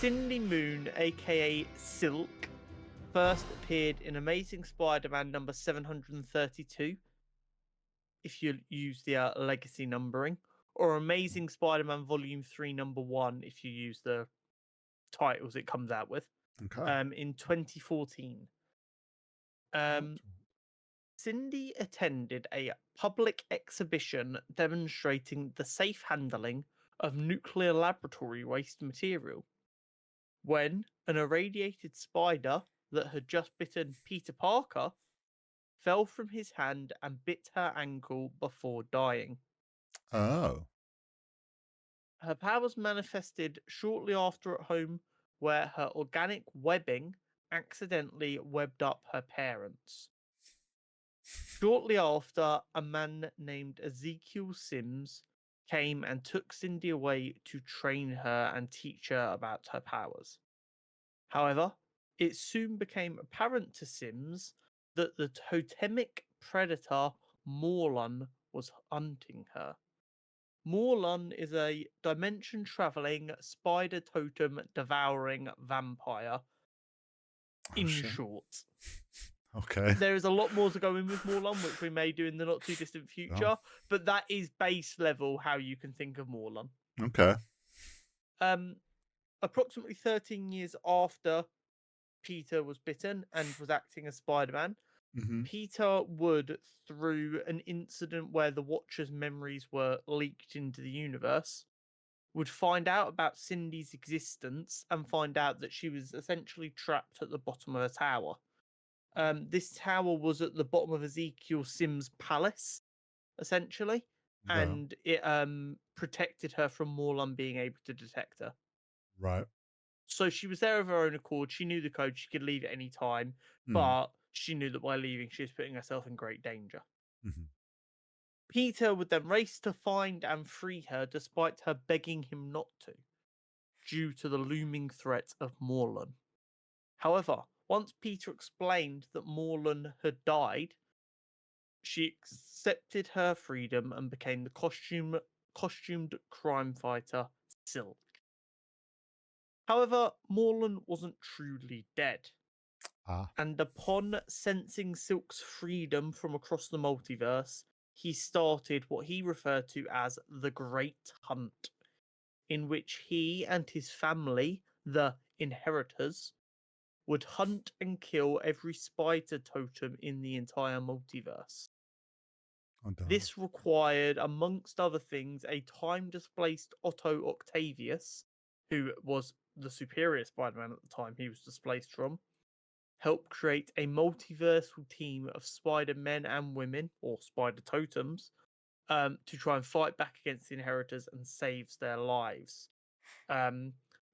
Cindy Moon, aka Silk, first appeared in Amazing Spider-Man number 732, if you use the legacy numbering, or Amazing Spider-Man Volume 3 number 1, if you use the titles it comes out with, Okay. in 2014. Cindy attended a public exhibition demonstrating the safe handling of nuclear laboratory waste material when an irradiated spider that had just bitten Peter Parker fell from his hand and bit her ankle before dying. Oh. Her powers manifested shortly after at home, where her organic webbing accidentally webbed up her parents. Shortly after, a man named Ezekiel Sims came and took Cindy away to train her and teach her about her powers. However, it soon became apparent to Sims that the totemic predator Morlun was hunting her. Morlun is a dimension traveling spider totem devouring vampire. In shit. short, Okay. there is a lot more to go in with Morlun, which we may do in the not too distant future, but that is base level how you can think of Morlun. Okay. Approximately 13 years after Peter was bitten and was acting as Spider-Man, Mm-hmm. Peter would, through an incident where the Watcher's memories were leaked into the universe, would find out about Cindy's existence and find out that she was essentially trapped at the bottom of a tower. This tower was at the bottom of Ezekiel Sims' palace, essentially, Yeah. and it protected her from Morlun being able to detect her. Right. So she was there of her own accord. She knew the code. She could leave at any time, but she knew that by leaving, she was putting herself in great danger. Mm-hmm. Peter would then race to find and free her, despite her begging him not to, due to the looming threat of Morlun. However, once Peter explained that Morlun had died, she accepted her freedom and became the costumed crime fighter Silk. However, Morlun wasn't truly dead. And upon sensing Silk's freedom from across the multiverse, he started what he referred to as the Great Hunt, in which he and his family, the Inheritors, would hunt and kill every spider totem in the entire multiverse. This required, amongst other things, a time-displaced Otto Octavius, who was the superior Spider-Man at the time he was displaced from, help create a multiversal team of Spider-Men and women, or Spider Totems, to try and fight back against the Inheritors and saves their lives.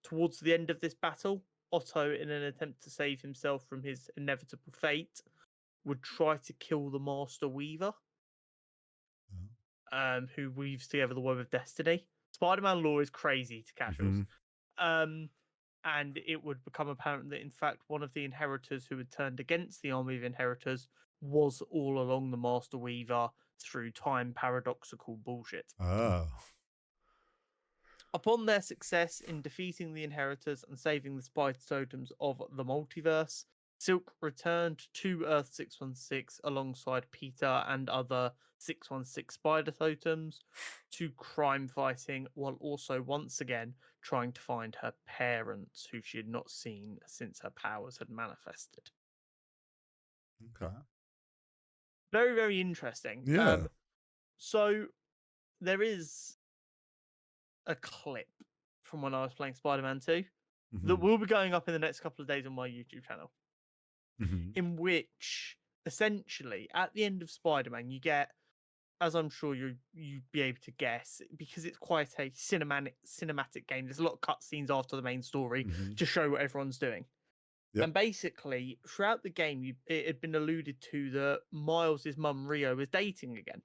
Towards the end of this battle, Otto, in an attempt to save himself from his inevitable fate, would try to kill the Master Weaver, who weaves together the web of destiny. Spider-Man lore is crazy to casuals. And it would become apparent that, in fact, one of the Inheritors who had turned against the army of Inheritors was all along the Master Weaver through time paradoxical bullshit. Oh. Upon their success in defeating the Inheritors and saving the Spider Totems of the multiverse, Silk returned to Earth 616 alongside Peter and other 616 Spider Totems to crime fighting, while also once again trying to find her parents, who she had not seen since her powers had manifested. Okay. Very, very interesting. Yeah. So there is a clip from when I was playing Spider-Man 2 that will be going up in the next couple of days on my YouTube channel, in which essentially at the end of Spider-Man you get, as I'm sure you'd be able to guess, because it's quite a cinematic game. There's a lot of cutscenes after the main story to show what everyone's doing. Yep. And basically, throughout the game, it had been alluded to that Miles' mum, Rio, was dating again.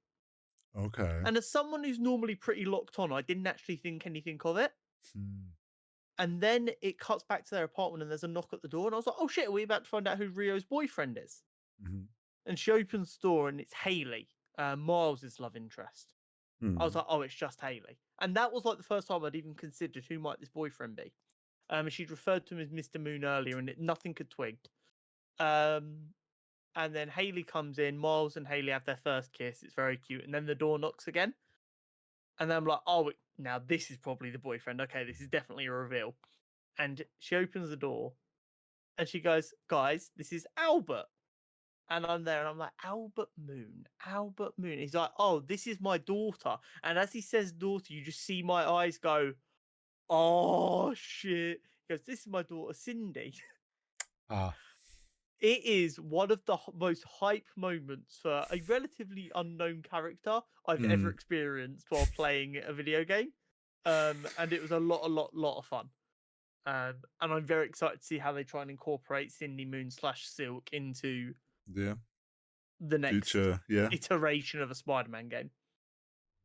Okay. And as someone who's normally pretty locked on, I didn't actually think anything of it. And then it cuts back to their apartment and there's a knock at the door. And I was like, oh shit, are we about to find out who Rio's boyfriend is? And she opens the door and it's Haley, Miles' love interest. I was like, oh, it's just Haley. And that was like the first time I'd even considered who might this boyfriend be. She'd referred to him as Mr. Moon earlier, and nothing could twig. And then Haley comes in. Miles and Haley have their first kiss. It's very cute. And then the door knocks again. And then I'm like, oh, now this is probably the boyfriend. Okay, this is definitely a reveal. And she opens the door and she goes, guys, this is Albert. And I'm there and I'm like, Albert Moon, Albert Moon. He's like, oh, this is my daughter. And as he says daughter, you just see my eyes go, oh, shit. He goes, this is my daughter, Cindy. Ah. It is one of the most hype moments for a relatively unknown character I've ever experienced while playing a video game. And it was a lot of fun. And I'm very excited to see how they try and incorporate Cindy Moon / Silk into the next future, yeah. iteration of a Spider-Man game.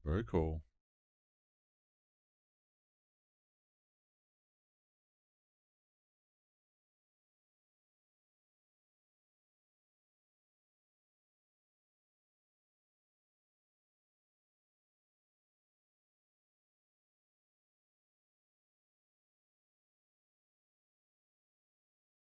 Very cool.